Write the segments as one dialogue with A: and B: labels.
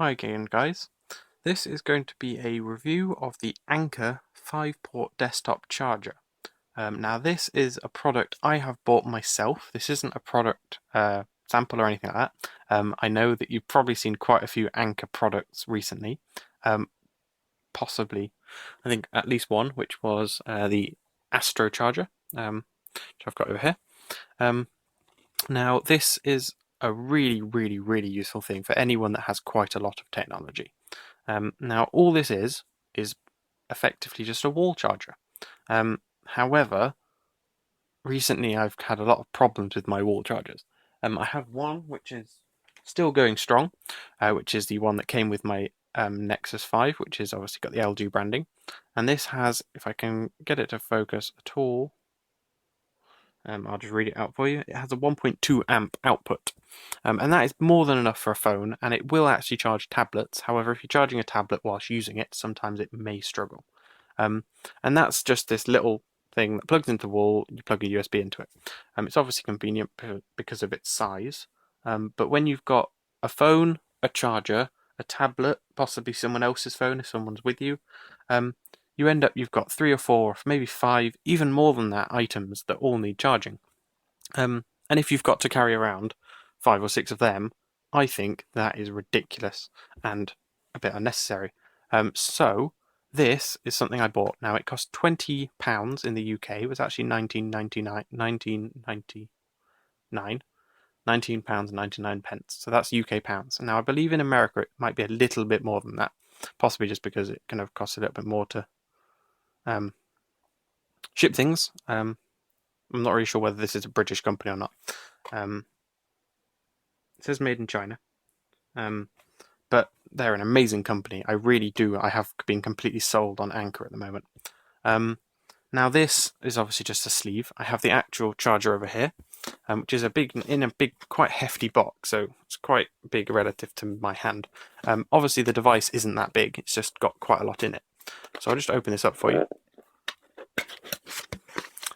A: Hi again, guys. This is going to be a review of the Anker 5-port desktop charger. Now this is a product I have bought myself. This isn't a product sample or anything like that. I know that you've probably seen quite a few Anker products recently. Possibly, I think at least one, which was the Astro charger, which I've got over here. Now this is a really useful thing for anyone that has quite a lot of technology. Now all this is effectively just a wall charger. However, recently I've had a lot of problems with my wall chargers. I have one which is still going strong, which is the one that came with my Nexus 5, which is obviously got the LG branding. And this has, if I can get it to focus at all, I'll just read it out for you. It has a 1.2 amp output, and that is more than enough for a phone, and it will actually charge tablets. However, if you're charging a tablet whilst using it, sometimes it may struggle. And that's just this little thing that plugs into the wall, you plug a USB into it. It's obviously convenient because of its size, but when you've got a phone, a charger, a tablet, possibly someone else's phone if someone's with you, you end up, you've got 3 or 4, maybe 5, even more than that, items that all need charging. And if you've got to carry around 5 or 6 of them, I think that is ridiculous and a bit unnecessary. So this is something I bought. Now it cost £20 in the UK. It was actually £19.99. So that's UK pounds. Now I believe in America it might be a little bit more than that, possibly just because it kind of costs a little bit more to ship things. I'm not really sure whether this is a British company or not. It says made in China, but they're an amazing company. I really do. I have been completely sold on Anker at the moment. Now this is obviously just a sleeve. I have the actual charger over here, which is in a big, quite hefty box, so it's quite big relative to my hand. Obviously the device isn't that big, it's just got quite a lot in it. So I'll just open this up for you.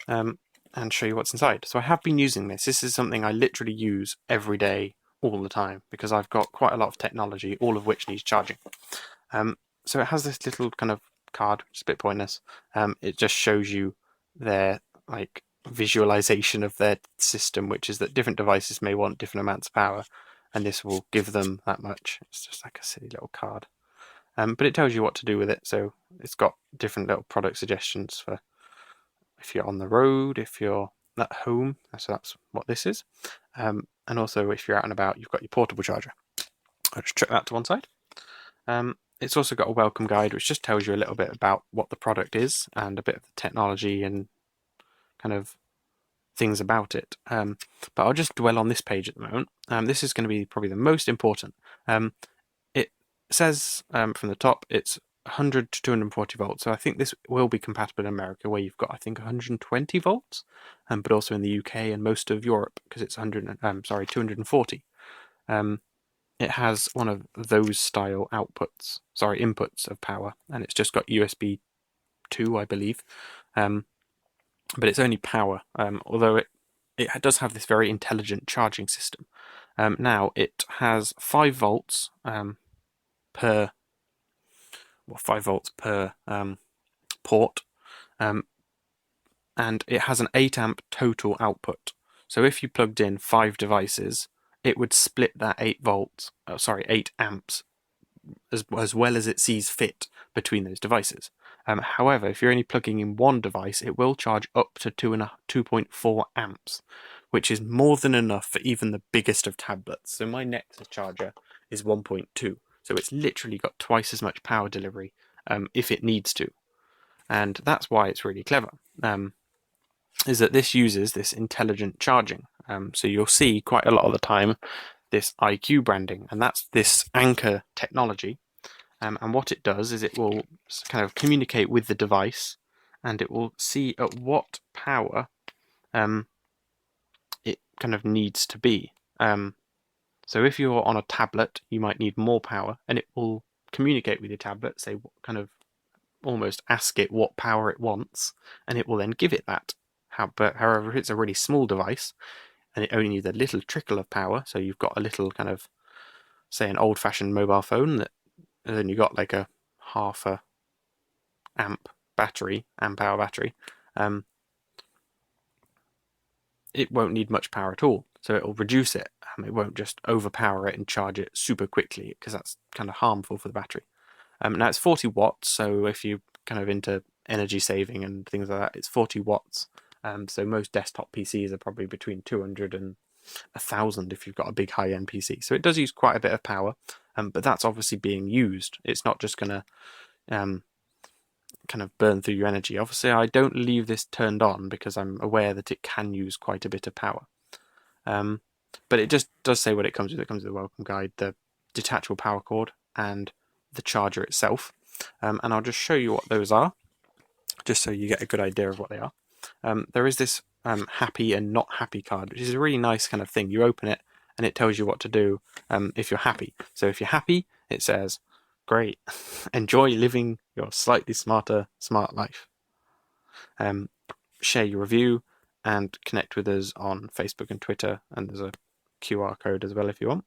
A: And show you what's inside. So I have been using this. This is something I literally use every day, all the time, because I've got quite a lot of technology, all of which needs charging. So it has this little kind of card, which is a bit pointless. It just shows you their visualization of their system, which is that different devices may want different amounts of power, and this will give them that much. It's just like a silly little card. But it tells you what to do with it. So it's got different little product suggestions for if you're on the road, if you're at home, so that's what this is. And also if you're out and about, you've got your portable charger. I'll just chuck that to one side. It's also got a welcome guide, which just tells you a little bit about what the product is and a bit of the technology and kind of things about it. But I'll just dwell on this page at the moment. This is going to be probably the most important. It says from the top, it's 100 to 240 volts. So I think this will be compatible in America, where you've got, I think, 120 volts, but also in the UK and most of Europe, because it's 240. It has one of those style inputs of power, and it's just got USB 2, I believe. But it's only power, although it does have this very intelligent charging system. Now it has 5 volts per 5 volts per port, and it has an 8 amp total output. So if you plugged in 5 devices, it would split that 8 amps as well as it sees fit between those devices. However, if you're only plugging in one device, it will charge up to 2.4 amps, which is more than enough for even the biggest of tablets. So my Nexus charger is 1.2. So it's literally got twice as much power delivery if it needs to. And that's why it's really clever, is that this uses this intelligent charging. So you'll see quite a lot of the time this IQ branding, and that's this Anker technology. And what it does is it will kind of communicate with the device, and it will see at what power it kind of needs to be. So if you're on a tablet, you might need more power, and it will communicate with your tablet, say kind of almost ask it what power it wants, and it will then give it that. But however, if it's a really small device and it only needs a little trickle of power, so you've got a little kind of say, an old-fashioned mobile phone that then you got like a half a amp hour battery, it won't need much power at all. So it'll reduce it. It won't just overpower it and charge it super quickly, because that's kind of harmful for the battery. Now it's 40 watts, so if you're kind of into energy saving and things like that, it's 40 watts. So most desktop PCs are probably between 200 and 1,000 if you've got a big high-end PC. So it does use quite a bit of power, but that's obviously being used. It's not just going to kind of burn through your energy. Obviously, I don't leave this turned on because I'm aware that it can use quite a bit of power. But it just does say what it comes with. It comes with the welcome guide, the detachable power cord, and the charger itself. And I'll just show you what those are, just so you get a good idea of what they are. There is this happy and not happy card, which is a really nice kind of thing. You open it and it tells you what to do if you're happy. So if you're happy, it says, great, enjoy living your slightly smarter, smart life. Share your review and connect with us on Facebook and Twitter, and there's a QR code as well if you want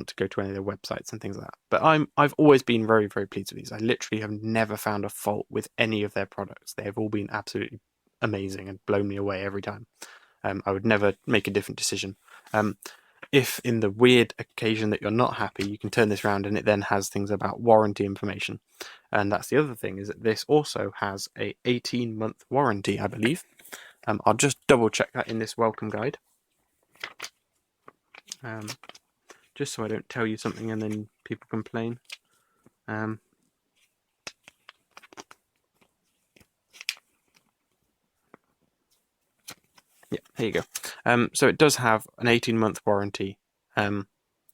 A: to go to any of their websites and things like that. But I've always been very, very pleased with these. I literally have never found a fault with any of their products. They have all been absolutely amazing and blown me away every time. I would never make a different decision. If in the weird occasion that you're not happy, you can turn this around and it then has things about warranty information. And that's the other thing, is that this also has a 18-month warranty, I believe. I'll just double check that in this welcome guide. Just so I don't tell you something and then people complain. Yeah, here you go. So it does have an 18-month warranty. And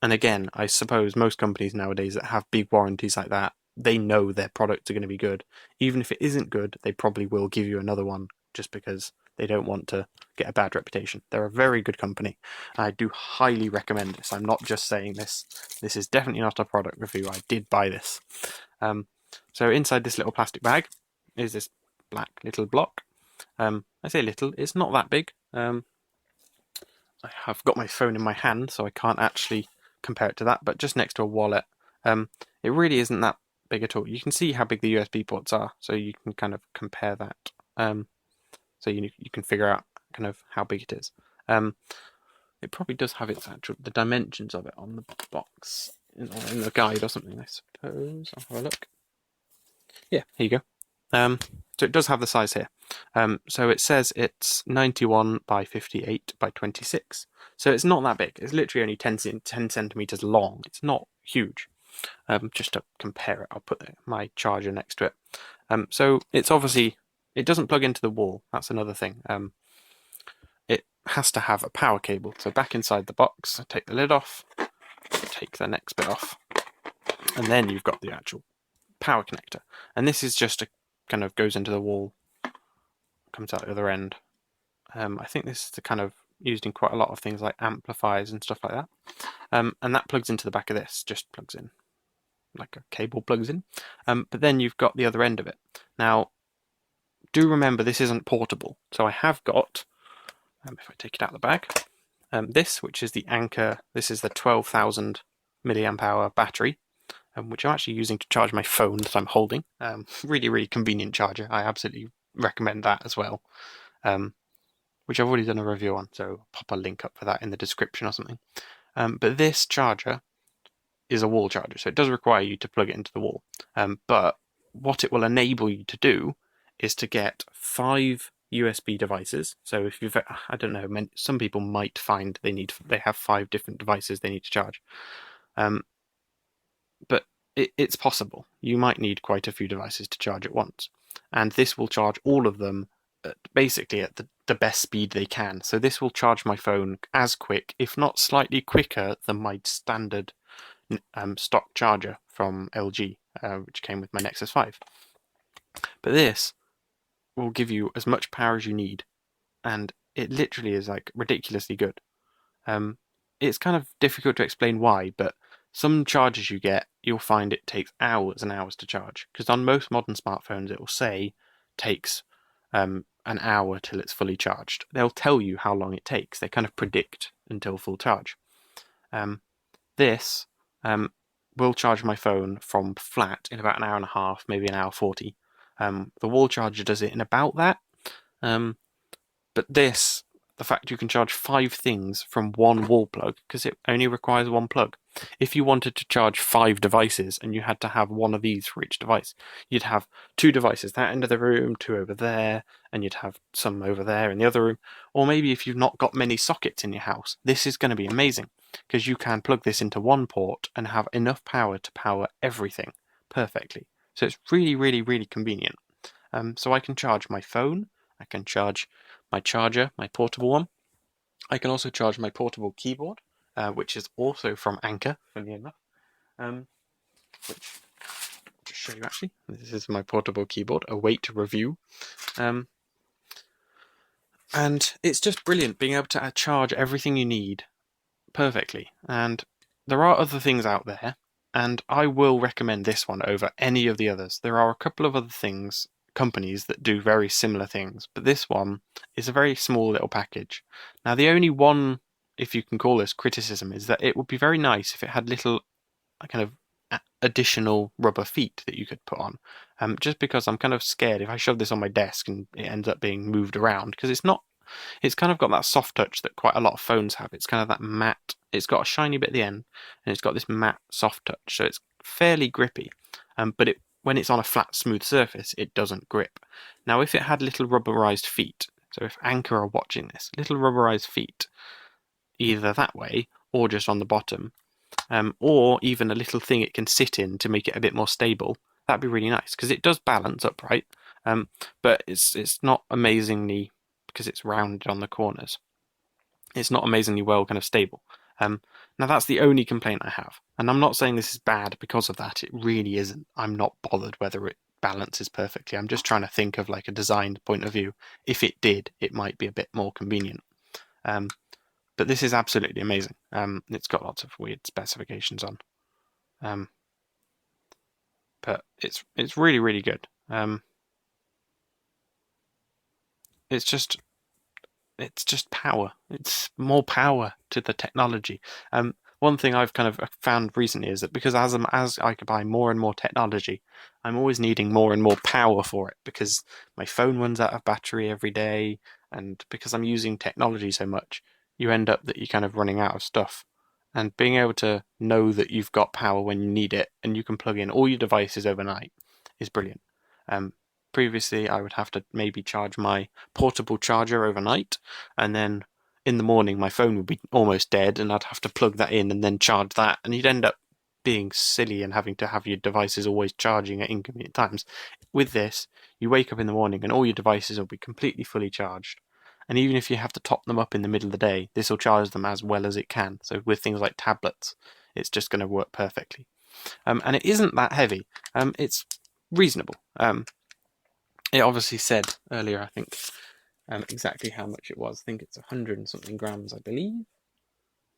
A: again, I suppose most companies nowadays that have big warranties like that, they know their products are going to be good. Even if it isn't good, they probably will give you another one just because they don't want to get a bad reputation. They're a very good company. I do highly recommend this. I'm not just saying this. This is definitely not a product review. I did buy this. So inside this little plastic bag is this black little block. I say little, it's not that big. I have got my phone in my hand, so I can't actually compare it to that, but just next to a wallet. It really isn't that big at all. You can see how big the USB ports are, so you can kind of compare that. So you can figure out kind of how big it is. It probably does have the dimensions of it on the box, in the guide or something, I suppose. I'll have a look. Yeah, here you go. So it does have the size here. So it says it's 91 by 58 by 26. So it's not that big. It's literally only 10 centimeters long. It's not huge. Just to compare it, I'll put my charger next to it. So it's obviously, it doesn't plug into the wall. That's another thing. It has to have a power cable. So back inside the box, I take the lid off, take the next bit off, and then you've got the actual power connector. And this is just a kind of goes into the wall, comes out the other end. I think this is the kind of used in quite a lot of things like amplifiers and stuff like that. And that plugs into the back of this, just plugs in like a cable plugs in. But then you've got the other end of it. Now, do remember this isn't portable. So I have got, if I take it out of the bag, this, which is the Anker. This is the 12,000 milliamp hour battery, which I'm actually using to charge my phone that I'm holding. Really, really convenient charger. I absolutely recommend that as well, which I've already done a review on, so I'll pop a link up for that in the description or something. But this charger is a wall charger, so it does require you to plug it into the wall. But what it will enable you to do is to get 5 USB devices. So if you've, I don't know, some people might find they have 5 different devices they need to charge. But it's possible. You might need quite a few devices to charge at once. And this will charge all of them basically at the best speed they can. So this will charge my phone as quick, if not slightly quicker, than my standard stock charger from LG, which came with my Nexus 5. But this will give you as much power as you need, and it literally is like ridiculously good. It's kind of difficult to explain why, but some chargers you get, you'll find it takes hours and hours to charge, because on most modern smartphones it will say takes an hour till it's fully charged. They'll tell you how long it takes. They kind of predict until full charge. This will charge my phone from flat in about an hour and a half, maybe an hour 40. The wall charger does it in about that. But this, the fact you can charge 5 things from one wall plug, because it only requires one plug. If you wanted to charge 5 devices and you had to have one of these for each device, you'd have 2 devices that end of the room, 2 over there, and you'd have some over there in the other room. Or maybe if you've not got many sockets in your house, this is going to be amazing, because you can plug this into one port and have enough power to power everything perfectly. So it's really, really, really convenient. So I can charge my phone, I can charge my charger, my portable one. I can also charge my portable keyboard, which is also from Anker, funny enough. Which I'll just show you actually. This is my portable keyboard, await review. And it's just brilliant being able to charge everything you need perfectly. And there are other things out there, and I will recommend this one over any of the others. There are a couple of other companies that do very similar things, but this one is a very small little package. Now, the only one, if you can call this criticism, is that it would be very nice if it had little kind of additional rubber feet that you could put on. Just because I'm kind of scared if I shove this on my desk and it ends up being moved around, because it's kind of got that soft touch that quite a lot of phones have. It's kind of that matte, it's got a shiny bit at the end, and it's got this matte soft touch, so it's fairly grippy. But when it's on a flat, smooth surface, it doesn't grip. Now, if it had little rubberized feet, so if Anker are watching this, little rubberized feet, either that way or just on the bottom, or even a little thing it can sit in to make it a bit more stable, that'd be really nice, because it does balance upright, but it's not amazingly, because it's rounded on the corners, it's not amazingly well kind of stable. Now that's the only complaint I have, and I'm not saying this is bad because of that. It really isn't. I'm not bothered whether it balances perfectly. I'm just trying to think of like a design point of view. If it did, it might be a bit more convenient. But this is absolutely amazing. It's got lots of weird specifications on, but it's really, really good. It's just power. It's more power to the technology. One thing I've kind of found recently is that because as I buy more and more technology, I'm always needing more and more power for it, because my phone runs out of battery every day, and because I'm using technology so much, you end up that you're kind of running out of stuff. And being able to know that you've got power when you need it and you can plug in all your devices overnight is brilliant. Previously, I would have to maybe charge my portable charger overnight, and then in the morning my phone would be almost dead, and I'd have to plug that in and then charge that, and you'd end up being silly and having to have your devices always charging at inconvenient times. With this, you wake up in the morning and all your devices will be completely fully charged. And even if you have to top them up in the middle of the day, this will charge them as well as it can. So with things like tablets, it's just going to work perfectly. And it isn't that heavy. It's reasonable. It obviously said earlier, I think, exactly how much it was. I think it's 100 and something grams, I believe.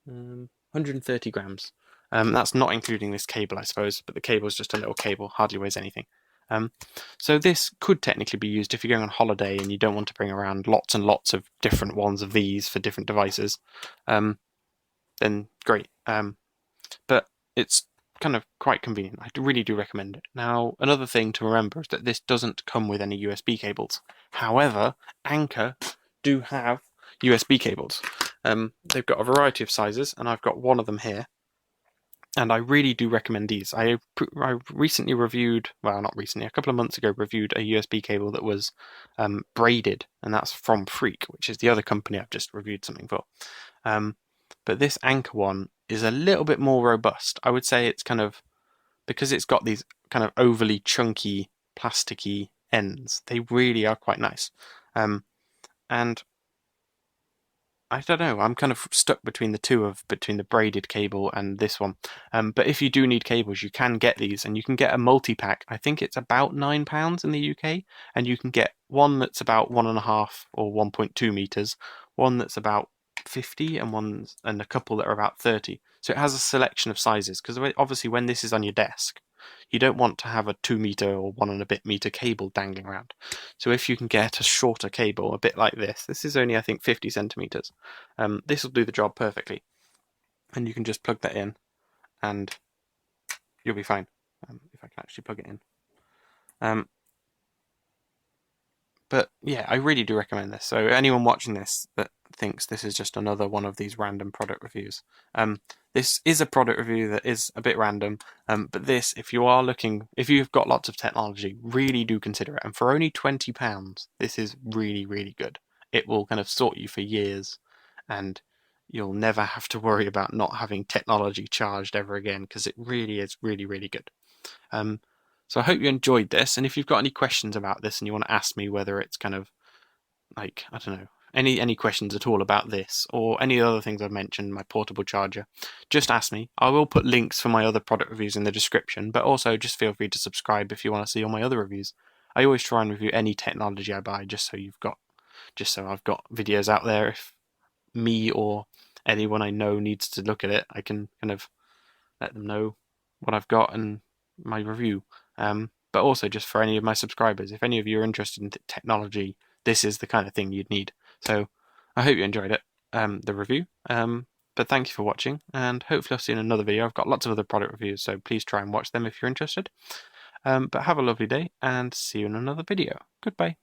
A: 130 grams. That's not including this cable, I suppose, but the cable is just a little cable, hardly weighs anything. So this could technically be used if you're going on holiday and you don't want to bring around lots and lots of different ones of these for different devices. Then great. But it's kind of quite convenient. I really do recommend it. Now, another thing to remember is that this doesn't come with any USB cables. However, Anker do have USB cables. They've got a variety of sizes, and I've got one of them here. And I really do recommend these. I recently reviewed, well, not recently, a couple of months ago, reviewed a USB cable that was braided, and that's from Freak, which is the other company I've just reviewed something for. But this Anker one is a little bit more robust. I would say it's kind of, because it's got these kind of overly chunky, plasticky ends, they really are quite nice. And I don't know, I'm kind of stuck between the braided cable and this one. But if you do need cables, you can get these, and you can get a multi-pack. I think it's about £9 in the UK, and you can get one that's about 1.5 or 1.2 meters, one that's about 50, and a couple that are about 30. So it has a selection of sizes, because obviously when this is on your desk, you don't want to have a 2 meter or 1.5 meter cable dangling around. So if you can get a shorter cable, a bit like this is only, I think, 50 centimeters. This will do the job perfectly. And you can just plug that in, and you'll be fine. If I can actually plug it in. But yeah, I really do recommend this. So anyone watching this that thinks this is just another one of these random product reviews, this is a product review that is a bit random. But this, if you are looking, if you've got lots of technology, really do consider it. And for only £20, this is really, really good. It will kind of sort you for years, and you'll never have to worry about not having technology charged ever again, because it really is really, really good. So I hope you enjoyed this, and if you've got any questions about this and you want to ask me whether it's kind of like, I don't know, any questions at all about this or any other things I've mentioned, my portable charger, just ask me. I will put links for my other product reviews in the description, but also just feel free to subscribe if you want to see all my other reviews. I always try and review any technology I buy just so I've got videos out there. If me or anyone I know needs to look at it, I can kind of let them know what I've got and my review. But also just for any of my subscribers, if any of you are interested in technology, this is the kind of thing you'd need. So I hope you enjoyed it, the review. But thank you for watching, and hopefully I'll see you in another video. I've got lots of other product reviews, so please try and watch them if you're interested. But have a lovely day, and see you in another video. Goodbye.